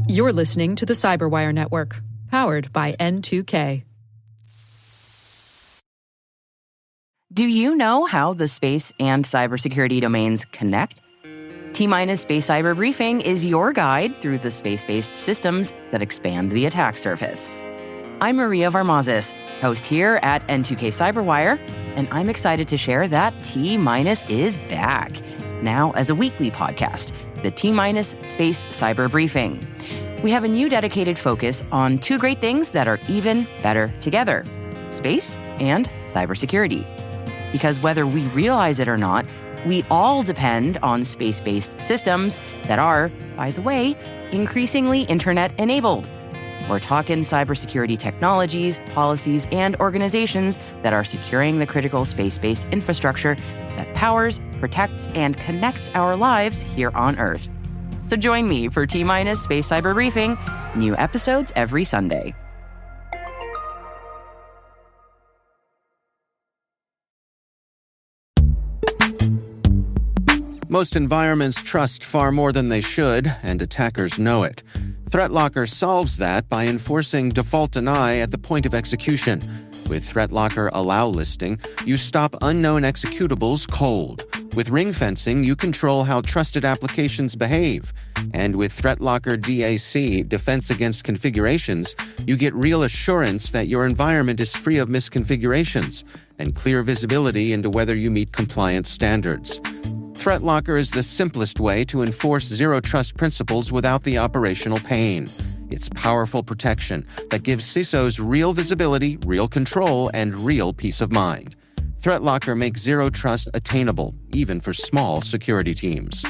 You're listening to the CyberWire Network, powered by N2K. Do you know how the space and cybersecurity domains connect? T-Minus Space Cyber Briefing is your guide through the space-based systems that expand the attack surface. I'm Maria Varmazis, host here at N2K CyberWire, and I'm excited to share that T-Minus is back, now as a weekly podcast, the T-Minus Space Cyber Briefing. We have a new dedicated focus on two great things that are even better together, space and cybersecurity. Because whether we realize it or not, we all depend on space-based systems that are, by the way, increasingly internet-enabled. We're talking cybersecurity technologies, policies, and organizations that are securing the critical space-based infrastructure that powers, protects, and connects our lives here on Earth. So join me for T-Minus Space Cyber Briefing, new episodes every Sunday. Most environments trust far more than they should, and attackers know it. ThreatLocker solves that by enforcing default deny at the point of execution. With ThreatLocker Allow listing, you stop unknown executables cold. With ring fencing, you control how trusted applications behave. And with ThreatLocker DAC, Defense Against Configurations, you get real assurance that your environment is free of misconfigurations and clear visibility into whether you meet compliance standards. ThreatLocker is the simplest way to enforce zero-trust principles without the operational pain. It's powerful protection that gives CISOs real visibility, real control, and real peace of mind. ThreatLocker makes zero-trust attainable, even for small security teams.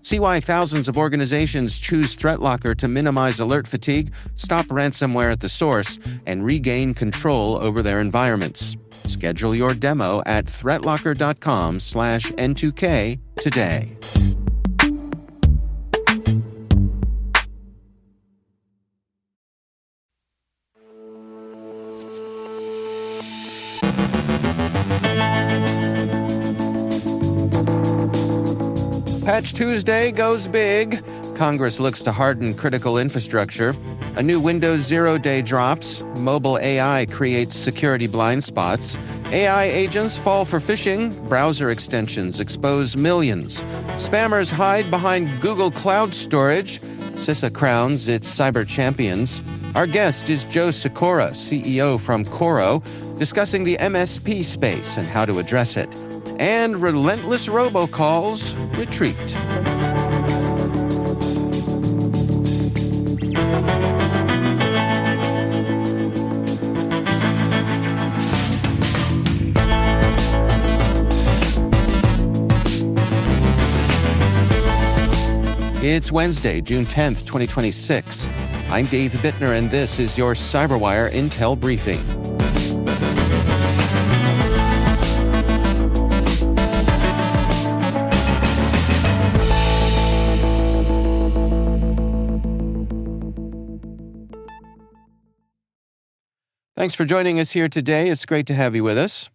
See why thousands of organizations choose ThreatLocker to minimize alert fatigue, stop ransomware at the source, and regain control over their environments. Schedule your demo at threatlocker.com/N2K today. Patch Tuesday goes big. Congress looks to harden critical infrastructure. A new Windows 0 day drops. Mobile AI creates security blind spots. AI agents fall for phishing. Browser extensions expose millions. Spammers hide behind Google Cloud Storage. CISA crowns its cyber champions. Our guest is Joe Sykora, CEO from Coro, discussing the MSP space and how to address it. And Relentless robocalls retreat. It's Wednesday, June 10th, 2026. I'm Dave Bittner, and this is your CyberWire Intel Briefing. Thanks for joining us here today. It's great to have you with us.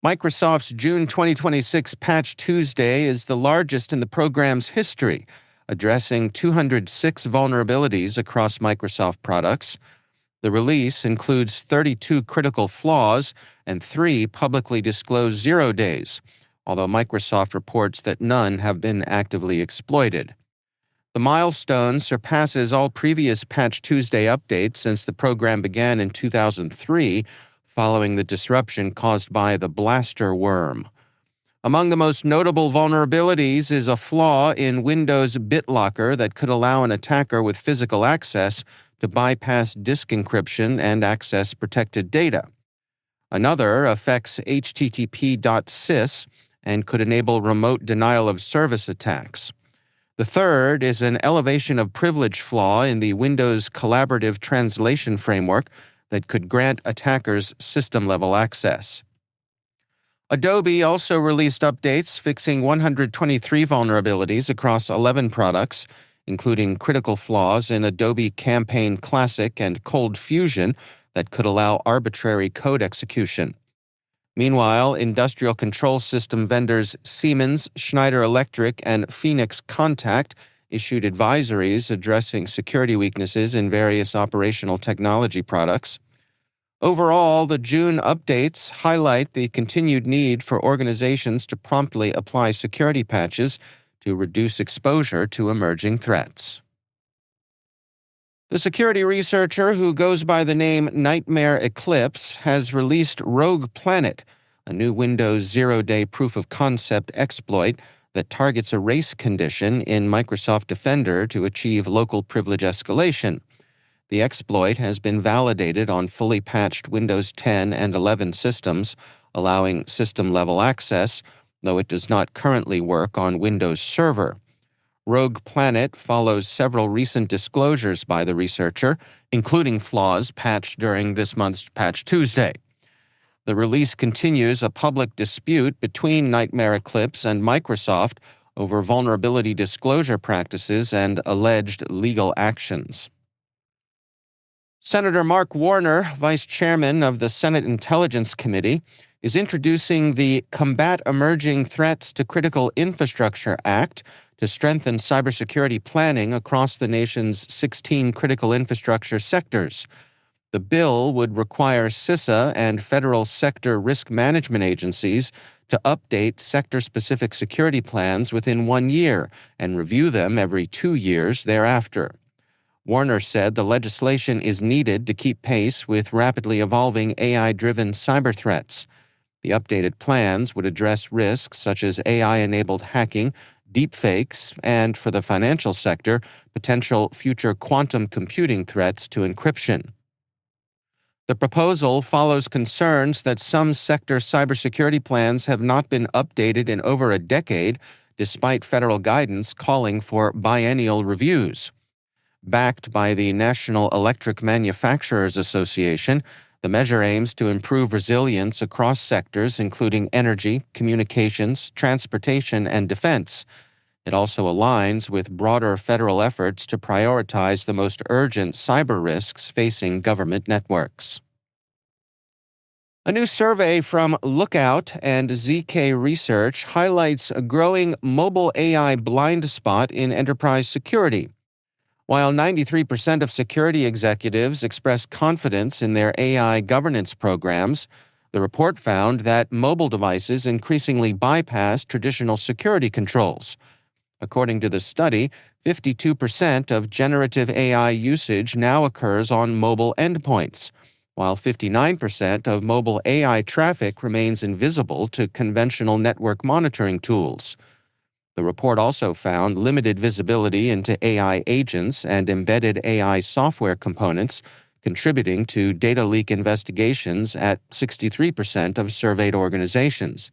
Microsoft's June 2026 Patch Tuesday is the largest in the program's history, addressing 206 vulnerabilities across Microsoft products. The release includes 32 critical flaws and 3 publicly disclosed 0 days, although Microsoft reports that none have been actively exploited. The milestone surpasses all previous Patch Tuesday updates since the program began in 2003, following the disruption caused by the blaster worm. Among the most notable vulnerabilities is a flaw in Windows BitLocker that could allow an attacker with physical access to bypass disk encryption and access protected data. Another affects http.sys and could enable remote denial of service attacks. The third is an elevation of privilege flaw in the Windows Collaborative Translation Framework that could grant attackers system-level access. Adobe also released updates fixing 123 vulnerabilities across 11 products, including critical flaws in Adobe Campaign Classic and Cold Fusion that could allow arbitrary code execution. Meanwhile, industrial control system vendors Siemens, Schneider Electric, and Phoenix Contact issued advisories addressing security weaknesses in various operational technology products. Overall, the June updates highlight the continued need for organizations to promptly apply security patches to reduce exposure to emerging threats. The security researcher who goes by the name Nightmare Eclipse has released Rogue Planet, a new Windows zero-day proof-of-concept exploit that targets a race condition in Microsoft Defender to achieve local privilege escalation. The exploit has been validated on fully patched Windows 10 and 11 systems, allowing system-level access, though it does not currently work on Windows Server. Rogue Planet follows several recent disclosures by the researcher, including flaws patched during this month's Patch Tuesday. The release continues a public dispute between Nightmare Eclipse and Microsoft over vulnerability disclosure practices and alleged legal actions. Senator Mark Warner, Vice Chairman of the Senate Intelligence Committee, is introducing the Combat Emerging Threats to Critical Infrastructure Act to strengthen cybersecurity planning across the nation's 16 critical infrastructure sectors. The bill would require CISA and federal sector risk management agencies to update sector-specific security plans within 1 year and review them every 2 years thereafter. Warner said the legislation is needed to keep pace with rapidly evolving AI-driven cyber threats. The updated plans would address risks such as AI-enabled hacking, deepfakes, and, for the financial sector, potential future quantum computing threats to encryption. The proposal follows concerns that some sector cybersecurity plans have not been updated in over a decade, despite federal guidance calling for biennial reviews. Backed by the National Electric Manufacturers Association, the measure aims to improve resilience across sectors including energy, communications, transportation, and defense. It also aligns with broader federal efforts to prioritize the most urgent cyber risks facing government networks. A new survey from Lookout and ZK Research highlights a growing mobile AI blind spot in enterprise security. While 93% of security executives express confidence in their AI governance programs, the report found that mobile devices increasingly bypass traditional security controls. According to the study, 52% of generative AI usage now occurs on mobile endpoints, while 59% of mobile AI traffic remains invisible to conventional network monitoring tools. The report also found limited visibility into AI agents and embedded AI software components, contributing to data leak investigations at 63% of surveyed organizations.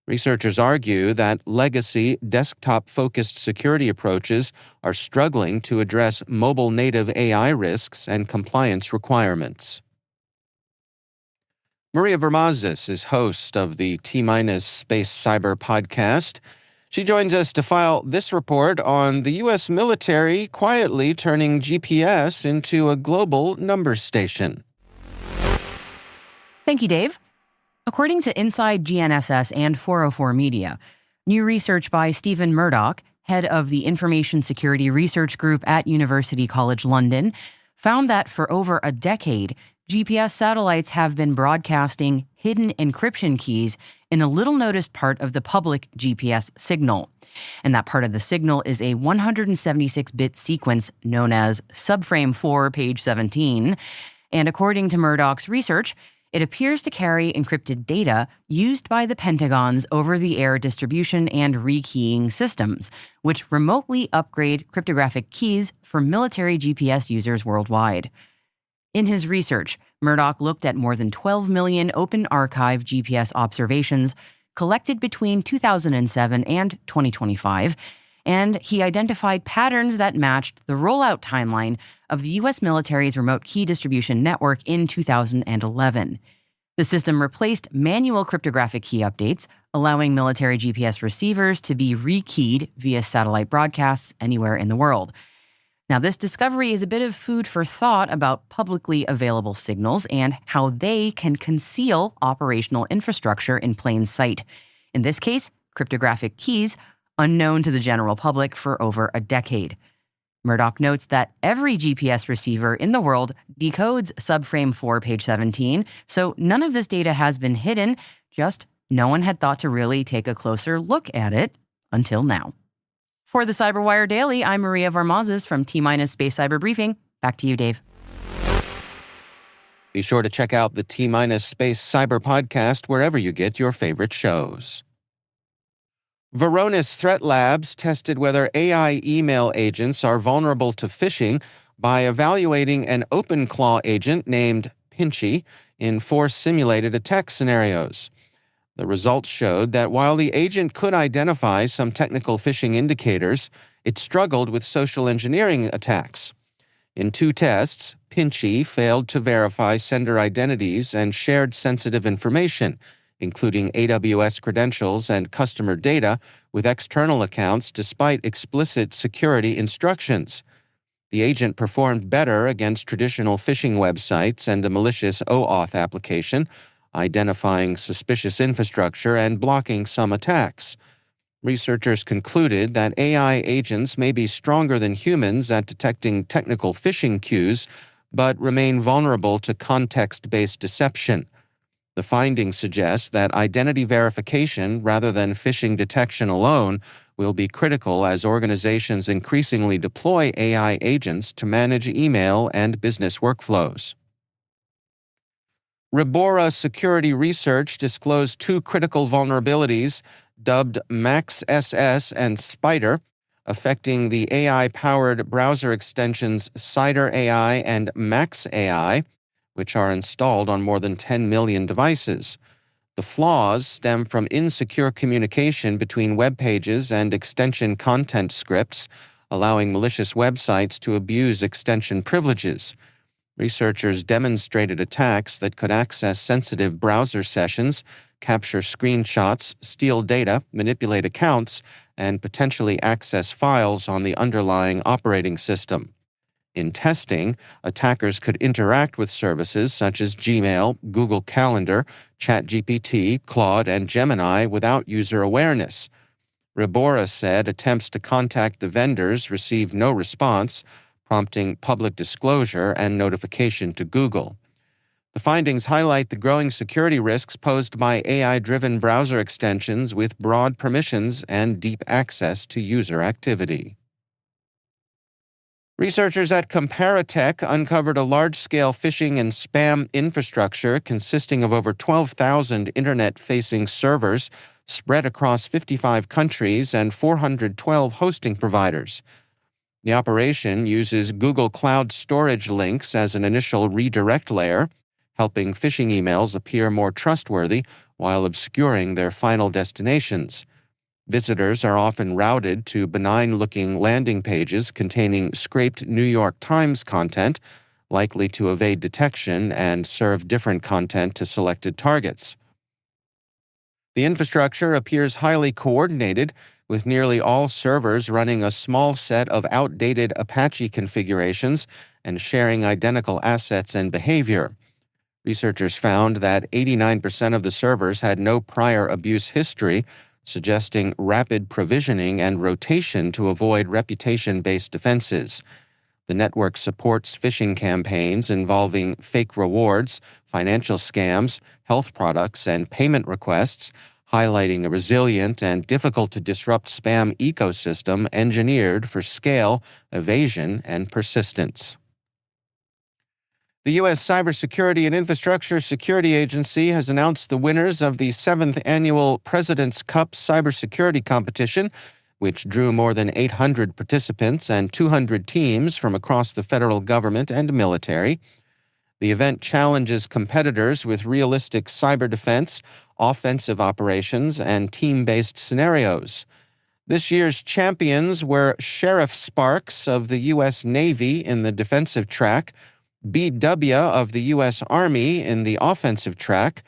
Researchers argue that legacy, desktop-focused security approaches are struggling to address mobile-native AI risks and compliance requirements. Maria Vermazis is host of the T-Minus Space Cyber podcast. She joins us to file this report on the U.S. military quietly turning GPS into a global numbers station. Thank you, Dave. According to Inside GNSS and 404 Media, new research by Stephen Murdoch, head of the Information Security Research Group at University College London, found that for over a decade, GPS satellites have been broadcasting hidden encryption keys in a little-noticed part of the public GPS signal. And that part of the signal is a 176-bit sequence known as subframe 4, page 17. And according to Murdoch's research, it appears to carry encrypted data used by the Pentagon's over-the-air distribution and rekeying systems, which remotely upgrade cryptographic keys for military GPS users worldwide. In his research, Murdoch looked at more than 12 million open archive GPS observations collected between 2007 and 2025, and he identified patterns that matched the rollout timeline of the U.S. military's remote key distribution network in 2011. The system replaced manual cryptographic key updates, allowing military GPS receivers to be rekeyed via satellite broadcasts anywhere in the world. Now, this discovery is a bit of food for thought about publicly available signals and how they can conceal operational infrastructure in plain sight. In this case, cryptographic keys, unknown to the general public for over a decade. Murdoch notes that every GPS receiver in the world decodes subframe 4, page 17, so none of this data has been hidden, just no one had thought to really take a closer look at it until now. For the CyberWire Daily, I'm Maria Varmazes from T-Minus Space Cyber Briefing. Back to you, Dave. Be sure to check out the T-Minus Space Cyber podcast wherever you get your favorite shows. Varonis Threat Labs tested whether AI email agents are vulnerable to phishing by evaluating an OpenClaw agent named Pinchy in 4 simulated attack scenarios. The results showed that while the agent could identify some technical phishing indicators, it struggled with social engineering attacks. In 2 tests, Pinchy failed to verify sender identities and shared sensitive information, including AWS credentials and customer data, with external accounts despite explicit security instructions. The agent performed better against traditional phishing websites and a malicious OAuth application, identifying suspicious infrastructure and blocking some attacks. Researchers concluded that AI agents may be stronger than humans at detecting technical phishing cues, but remain vulnerable to context-based deception. The findings suggest that identity verification, rather than phishing detection alone, will be critical as organizations increasingly deploy AI agents to manage email and business workflows. Ribora Security Research disclosed 2 critical vulnerabilities, dubbed MaxSS and Spider, affecting the AI-powered browser extensions Cider AI and Max AI, which are installed on more than 10 million devices. The flaws stem from insecure communication between web pages and extension content scripts, allowing malicious websites to abuse extension privileges. Researchers demonstrated attacks that could access sensitive browser sessions, capture screenshots, steal data, manipulate accounts, and potentially access files on the underlying operating system. In testing, attackers could interact with services such as Gmail, Google Calendar, ChatGPT, Claude, and Gemini without user awareness. Ribora said attempts to contact the vendors received no response, prompting public disclosure and notification to Google. The findings highlight the growing security risks posed by AI-driven browser extensions with broad permissions and deep access to user activity. Researchers at Comparatech uncovered a large-scale phishing and spam infrastructure consisting of over 12,000 internet-facing servers spread across 55 countries and 412 hosting providers. The operation uses Google Cloud Storage links as an initial redirect layer, helping phishing emails appear more trustworthy while obscuring their final destinations. Visitors are often routed to benign-looking landing pages containing scraped New York Times content, likely to evade detection and serve different content to selected targets. The infrastructure appears highly coordinated, with nearly all servers running a small set of outdated Apache configurations and sharing identical assets and behavior. Researchers found that 89% of the servers had no prior abuse history, suggesting rapid provisioning and rotation to avoid reputation-based defenses. The network supports phishing campaigns involving fake rewards, financial scams, health products, and payment requests, highlighting a resilient and difficult-to-disrupt spam ecosystem engineered for scale, evasion, and persistence. The U.S. Cybersecurity and Infrastructure Security Agency has announced the winners of the 7th Annual President's Cup Cybersecurity Competition, which drew more than 800 participants and 200 teams from across the federal government and military. The event challenges competitors with realistic cyber defense, offensive operations, and team-based scenarios. This year's champions were Sheriff Sparks of the U.S. Navy in the defensive track, BW of the U.S. Army in the offensive track,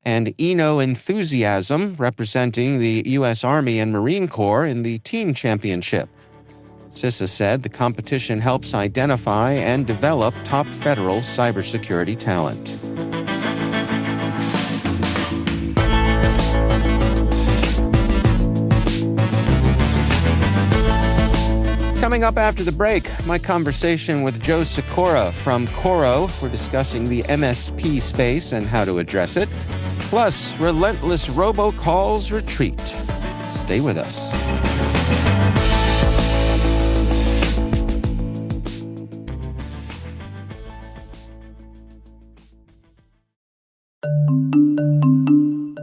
and Eno Enthusiasm representing the U.S. Army and Marine Corps in the team championship. CISA said the competition helps identify and develop top federal cybersecurity talent. Coming up after the break, my conversation with Joe Sykora from Coro. We're discussing the MSP space and how to address it. Plus, Relentless robocalls retreat. Stay with us.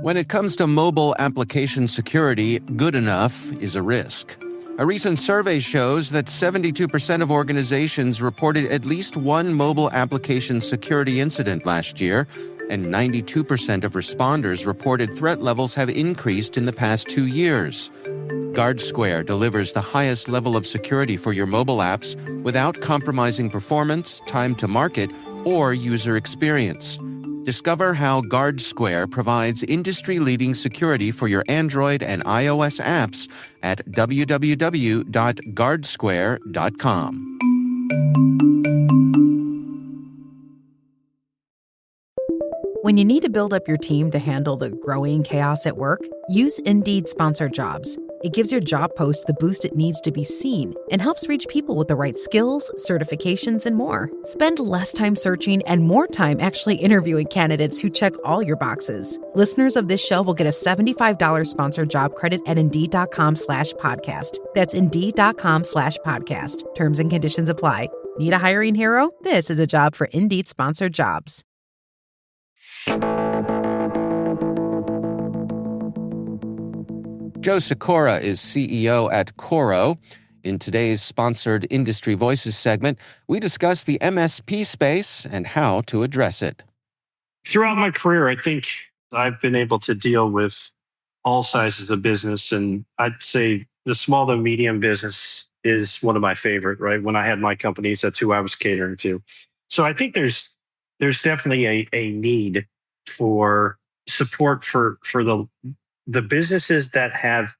When it comes to mobile application security, good enough is a risk. A recent survey shows that 72% of organizations reported at least one mobile application security incident last year, and 92% of responders reported threat levels have increased in the past 2 years. GuardSquare delivers the highest level of security for your mobile apps without compromising performance, time to market, or user experience. Discover how GuardSquare provides industry-leading security for your Android and iOS apps at www.guardsquare.com. When you need to build up your team to handle the growing chaos at work, use Indeed Sponsored Jobs. It gives your job post the boost it needs to be seen and helps reach people with the right skills, certifications, and more. Spend less time searching and more time actually interviewing candidates who check all your boxes. Listeners of this show will get a $75 sponsored job credit at Indeed.com/podcast. That's Indeed.com/podcast. Terms and conditions apply. Need a hiring hero? This is a job for Indeed Sponsored Jobs. Joe Sykora is CEO at Coro. In today's sponsored Industry Voices segment, we discuss the MSP space and how to address it. Throughout my career, I think I've been able to deal with all sizes of business. And I'd say the small to medium business is one of my favorite, right? When I had my companies, that's who I was catering to. So I think there's definitely a need for support for the businesses that have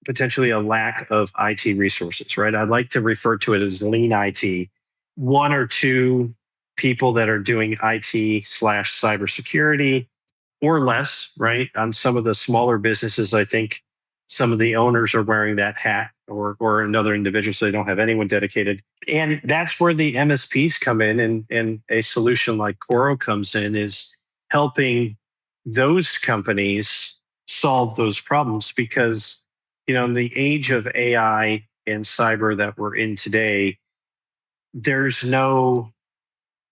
potentially a lack of IT resources, right? I'd like to refer to it as lean IT. One or two people that are doing IT/cybersecurity or less, right? On some of the smaller businesses, I think some of the owners are wearing that hat or another individual, so they don't have anyone dedicated. And that's where the MSPs come in, and a solution like Coro comes in, is helping those companies solve those problems. Because, in the age of AI and cyber that we're in today, there's no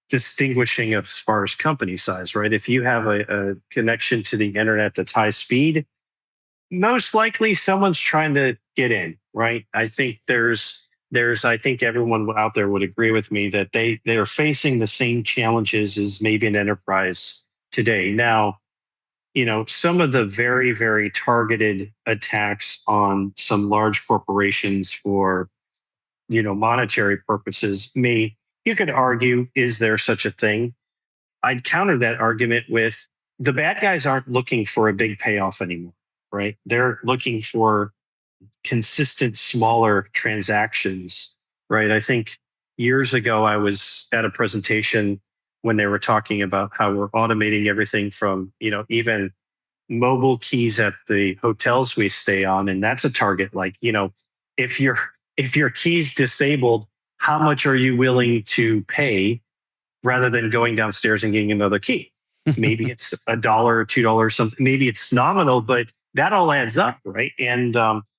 distinguishing as far as company size, right? If you have a connection to the internet that's high speed, most likely someone's trying to get in, right? I think I think everyone out there would agree with me that they're facing the same challenges as maybe an enterprise today. Now, some of the very, very targeted attacks on some large corporations for, monetary purposes you could argue, is there such a thing? I'd counter that argument with the bad guys aren't looking for a big payoff anymore, right? They're looking for consistent, smaller transactions, right? I think years ago, I was at a presentation when they were talking about how we're automating everything from, even mobile keys at the hotels we stay on. And that's a target. Like, if your key's disabled, how much are you willing to pay rather than going downstairs and getting another key? Maybe it's $1 or $2, something. Maybe it's nominal, but that all adds up, right? And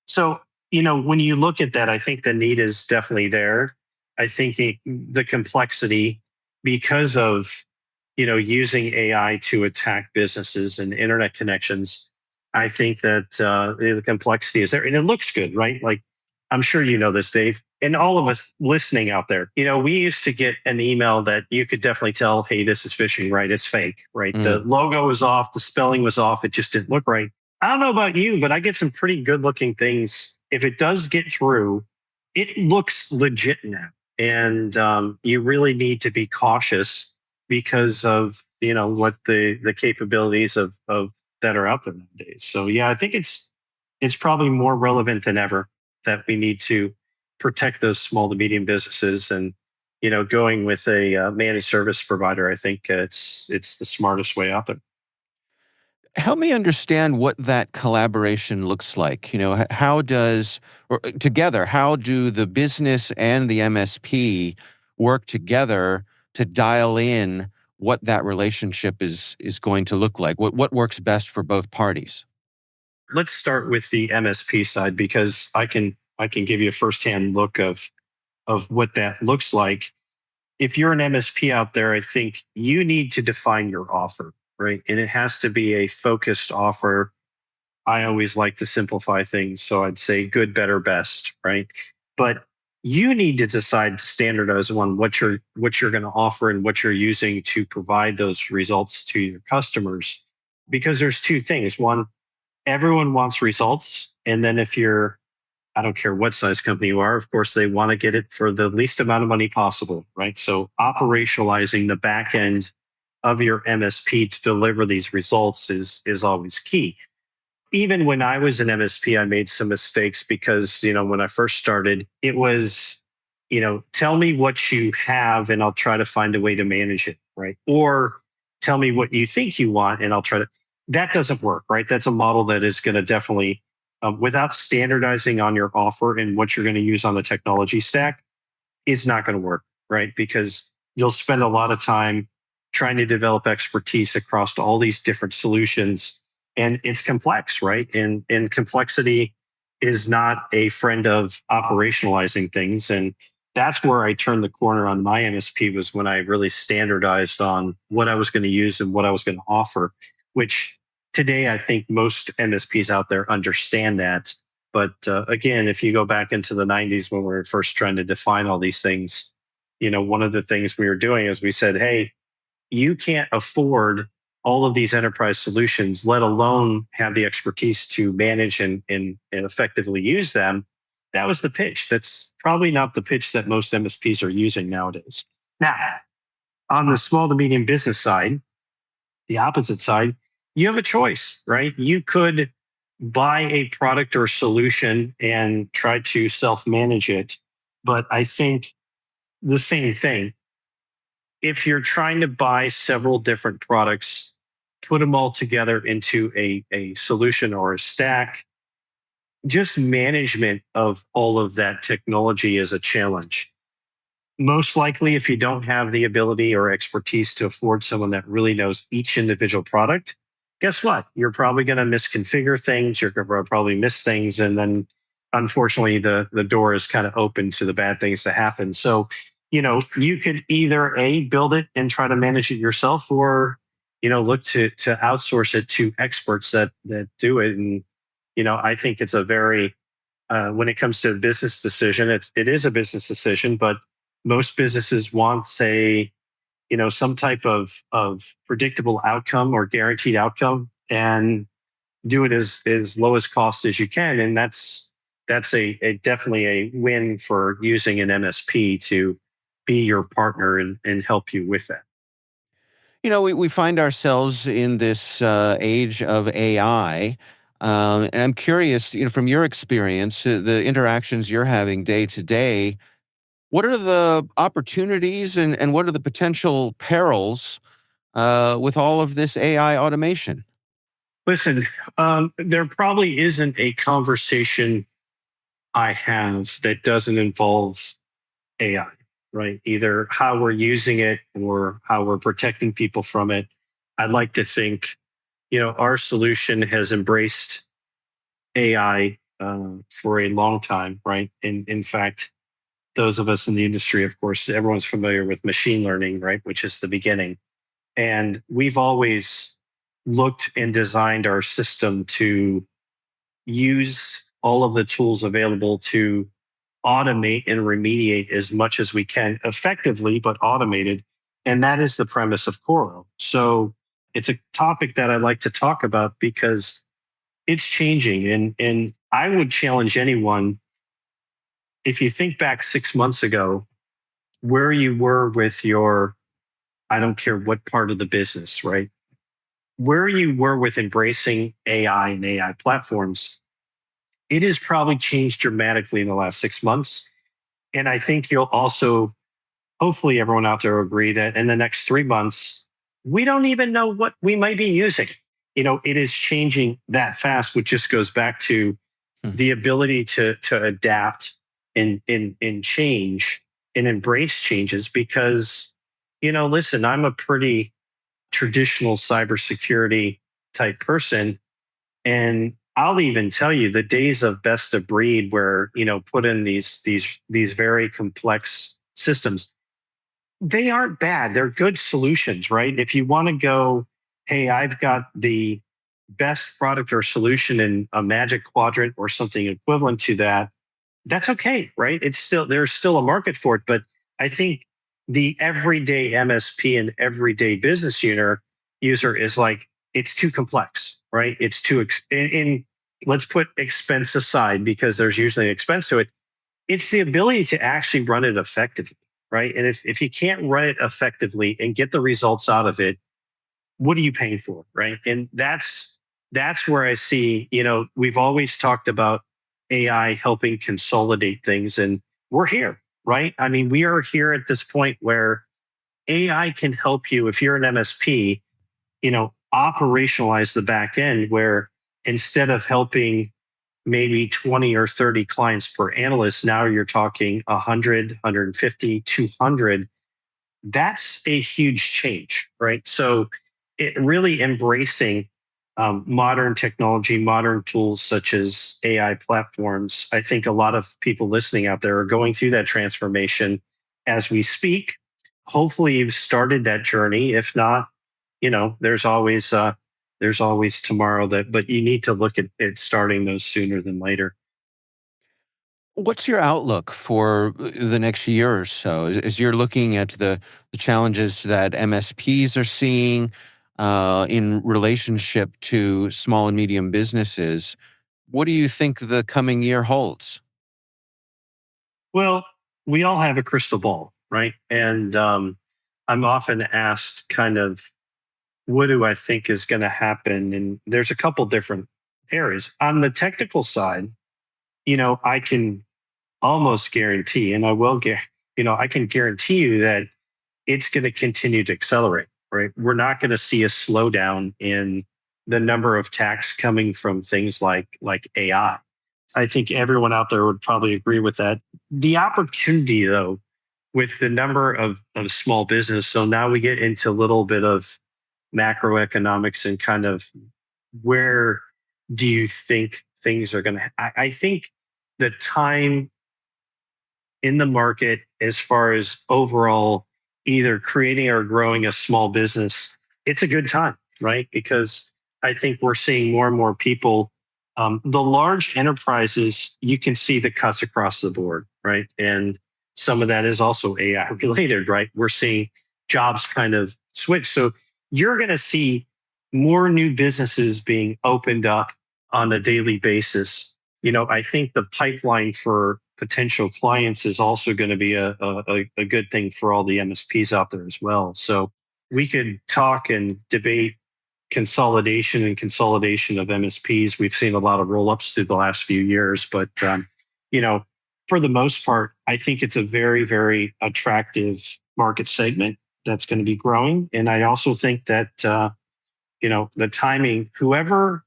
so, when you look at that, I think the need is definitely there. I think the complexity, because of using AI to attack businesses and internet connections, I think that the complexity is there, and it looks good, right? Like, I'm sure you know this, Dave, and all of us listening out there. We used to get an email that you could definitely tell, hey, this is phishing, right? It's fake, right? The logo was off, the spelling was off, it just didn't look right. I don't know about you, but I get some pretty good looking things. If it does get through, it looks legit now. And you really need to be cautious because of, what the capabilities of that are out there nowadays. So yeah, I think it's probably more relevant than ever that we need to protect those small to medium businesses. And, going with a managed service provider, I think it's the smartest way out there. Help me understand what that collaboration looks like. How does, or together, how do the business and the MSP work together to dial in what that relationship is going to look like? What works best for both parties? Let's start with the MSP side because I can give you a firsthand look of what that looks like. If you're an MSP out there, I think you need to define your offer, right? And it has to be a focused offer. I always like to simplify things. So I'd say good, better, best, right? But you need to decide to standardize on what you're going to offer and what you're using to provide those results to your customers. Because there's two things. One, everyone wants results. And then if you're, I don't care what size company you are, of course, they want to get it for the least amount of money possible, right? So operationalizing the back end of your MSP to deliver these results is always key. Even when I was an MSP, I made some mistakes because, when I first started, it was, tell me what you have and I'll try to find a way to manage it, right? Or tell me what you think you want and I'll try to. That doesn't work, right? That's a model that is going to definitely, without standardizing on your offer and what you're going to use on the technology stack, it's not going to work, right? Because you'll spend a lot of time trying to develop expertise across all these different solutions. And it's complex, right? And complexity is not a friend of operationalizing things. And that's where I turned the corner on my MSP was when I really standardized on what I was going to use and what I was going to offer, which today I think most MSPs out there understand that. But again, if you go back into the 90s when we were first trying to define all these things, one of the things we were doing is we said, hey, you can't afford all of these enterprise solutions, let alone have the expertise to manage and effectively use them. That was the pitch. That's probably not the pitch that most MSPs are using nowadays. Now, on the small to medium business side, the opposite side, you have a choice, right? You could buy a product or solution and try to self-manage it. But I think the same thing. If you're trying to buy several different products, put them all together into a solution or a stack, just management of all of that technology is a challenge. Most likely, if you don't have the ability or expertise to afford someone that really knows each individual product, guess what? You're probably going to misconfigure things. You're going to probably miss things. And then unfortunately, the door is kind of open to the bad things to happen. So, you could either build it and try to manage it yourself or, look to outsource it to experts that do it. And, I think it's a very, when it comes to a business decision, it is a business decision, but most businesses want, say, some type of predictable outcome or guaranteed outcome and do it as lowest cost as you can. And that's a definitely a win for using an MSP to be your partner and help you with that. We find ourselves in this age of AI. And I'm curious, from your experience, the interactions you're having day to day, what are the opportunities and what are the potential perils with all of this AI automation? Listen, there probably isn't a conversation I have that doesn't involve AI, right? Either how we're using it or how we're protecting people from it. I'd like to think, our solution has embraced AI for a long time, right? In fact, those of us in the industry, of course, everyone's familiar with machine learning, right? Which is the beginning. And we've always looked and designed our system to use all of the tools available to automate and remediate as much as we can effectively, but automated. And that is the premise of Coro. So it's a topic that I like to talk about because it's changing. And I would challenge anyone, if you think back 6 months ago, where you were with your, I don't care what part of the business, right? Where you were with embracing AI and AI platforms, it has probably changed dramatically in the last 6 months. And I think you'll also, hopefully everyone out there will agree that in the next 3 months, we don't even know what we might be using. it is changing that fast, which just goes back to the ability to adapt and change and embrace changes. Because, listen, I'm a pretty traditional cybersecurity type person. And I'll even tell you the days of best of breed where, put in these very complex systems, they aren't bad. They're good solutions, right? If you want to go, hey, I've got the best product or solution in a magic quadrant or something equivalent to that, that's okay, right? There's still a market for it. But I think the everyday MSP and everyday business user is like, it's too complex, right? It's too, and let's put expense aside because there's usually an expense to it. It's the ability to actually run it effectively, right? And if you can't run it effectively and get the results out of it, what are you paying for, right? And that's where I see, we've always talked about AI helping consolidate things, and we're here, right? I mean, we are here at this point where AI can help you if you're an MSP, operationalize the back end, where instead of helping maybe 20 or 30 clients per analyst, now you're talking 100, 150, 200. That's a huge change, right? So it really embracing modern technology, modern tools such as AI platforms. I think a lot of people listening out there are going through that transformation as we speak. Hopefully you've started that journey. If not, there's always tomorrow, but you need to look at starting those sooner than later. What's your outlook for the next year or so? As you're looking at the challenges that MSPs are seeing in relationship to small and medium businesses, what do you think the coming year holds? Well, we all have a crystal ball, right? And I'm often asked kind of, what do I think is going to happen? And there's a couple different areas. On the technical side, I can almost guarantee, and I can guarantee you that it's going to continue to accelerate, right? We're not going to see a slowdown in the number of attacks coming from things like AI. I think everyone out there would probably agree with that. The opportunity, though, with the number of small business, so now we get into a little bit of macroeconomics and kind of where do you think things are going to, I think the time in the market as far as overall either creating or growing a small business, it's a good time, right? Because I think we're seeing more and more people, the large enterprises, you can see the cuts across the board, right? And some of that is also AI related, right? We're seeing jobs kind of switch. So you're going to see more new businesses being opened up on a daily basis. I think the pipeline for potential clients is also going to be a good thing for all the MSPs out there as well. So we could talk and debate consolidation of MSPs. We've seen a lot of roll-ups through the last few years, but for the most part, I think it's a very, very attractive market segment that's going to be growing. And I also think that the timing, whoever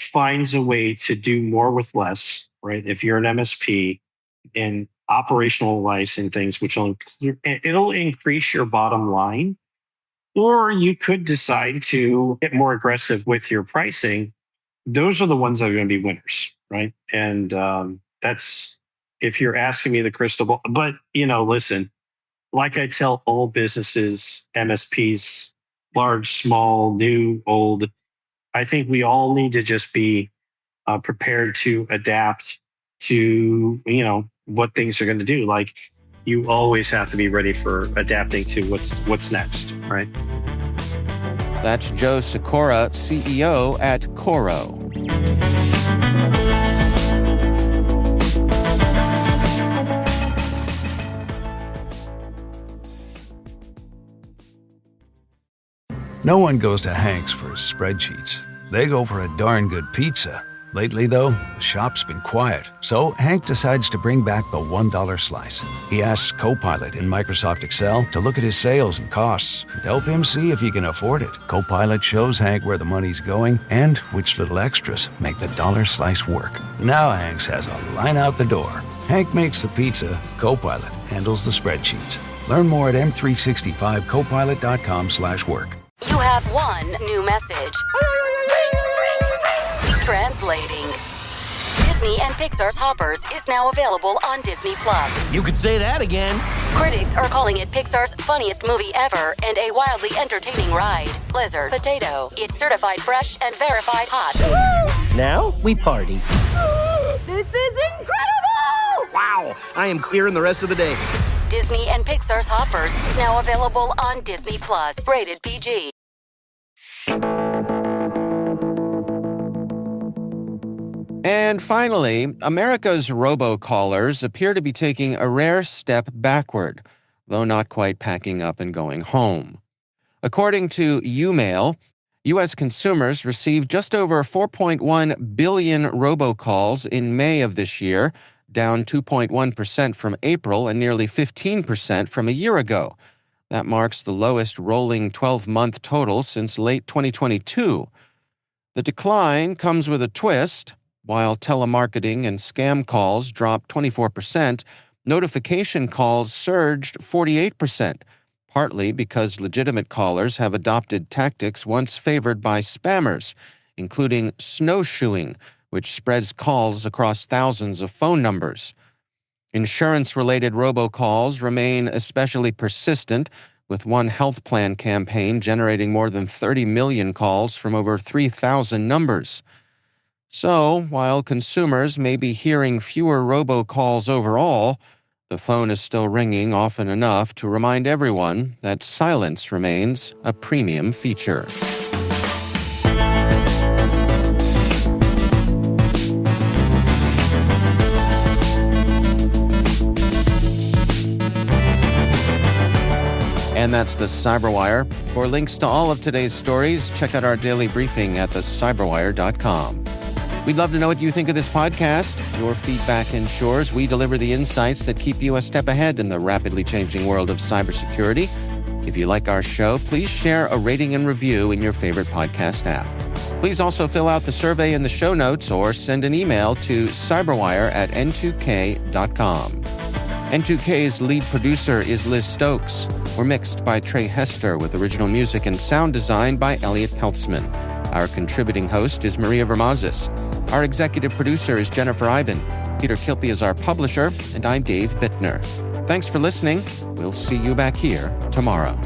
finds a way to do more with less, right? If you're an MSP and operationalizing things, it'll increase your bottom line, or you could decide to get more aggressive with your pricing. Those are the ones that are going to be winners, right? And that's, if you're asking me the crystal ball, but listen, like I tell all businesses, MSPs, large, small, new, old, I think we all need to just be prepared to adapt to, what things are going to do. Like, you always have to be ready for adapting to what's next, right? That's Joe Sykora, CEO at Coro. No one goes to Hank's for spreadsheets. They go for a darn good pizza. Lately, though, the shop's been quiet, so Hank decides to bring back the $1 slice. He asks Copilot in Microsoft Excel to look at his sales and costs and help him see if he can afford it. Copilot shows Hank where the money's going and which little extras make the dollar slice work. Now Hank has a line out the door. Hank makes the pizza, Copilot handles the spreadsheets. Learn more at m365copilot.com/work. You have one new message. Translating. Disney and Pixar's Hoppers is now available on Disney+. You could say that again. Critics are calling it Pixar's funniest movie ever and a wildly entertaining ride. Blizzard Potato. It's certified fresh and verified hot. Now we party. This is incredible! Wow, I am clearing the rest of the day. Disney and Pixar's Hoppers now available on Disney+. Rated PG. And finally, America's robocallers appear to be taking a rare step backward, though not quite packing up and going home. According to UMail, U.S. consumers received just over 4.1 billion robocalls in May of this year, down 2.1% from April and nearly 15% from a year ago. That marks the lowest rolling 12-month total since late 2022. The decline comes with a twist. While telemarketing and scam calls dropped 24%, notification calls surged 48%, partly because legitimate callers have adopted tactics once favored by spammers, including snowshoeing, which spreads calls across thousands of phone numbers. Insurance-related robocalls remain especially persistent, with one health plan campaign generating more than 30 million calls from over 3,000 numbers. So, while consumers may be hearing fewer robocalls overall, the phone is still ringing often enough to remind everyone that silence remains a premium feature. And that's the CyberWire. For links to all of today's stories, check out our daily briefing at thecyberwire.com. We'd love to know what you think of this podcast. Your feedback ensures we deliver the insights that keep you a step ahead in the rapidly changing world of cybersecurity. If you like our show, please share a rating and review in your favorite podcast app. Please also fill out the survey in the show notes or send an email to cyberwire@n2k.com. N2K's lead producer is Liz Stokes. We're mixed by Trey Hester with original music and sound design by Elliot Peltzman. Our contributing host is Maria Vermazis. Our executive producer is Jennifer Eiben. Peter Kilpie is our publisher, and I'm Dave Bittner. Thanks for listening. We'll see you back here tomorrow.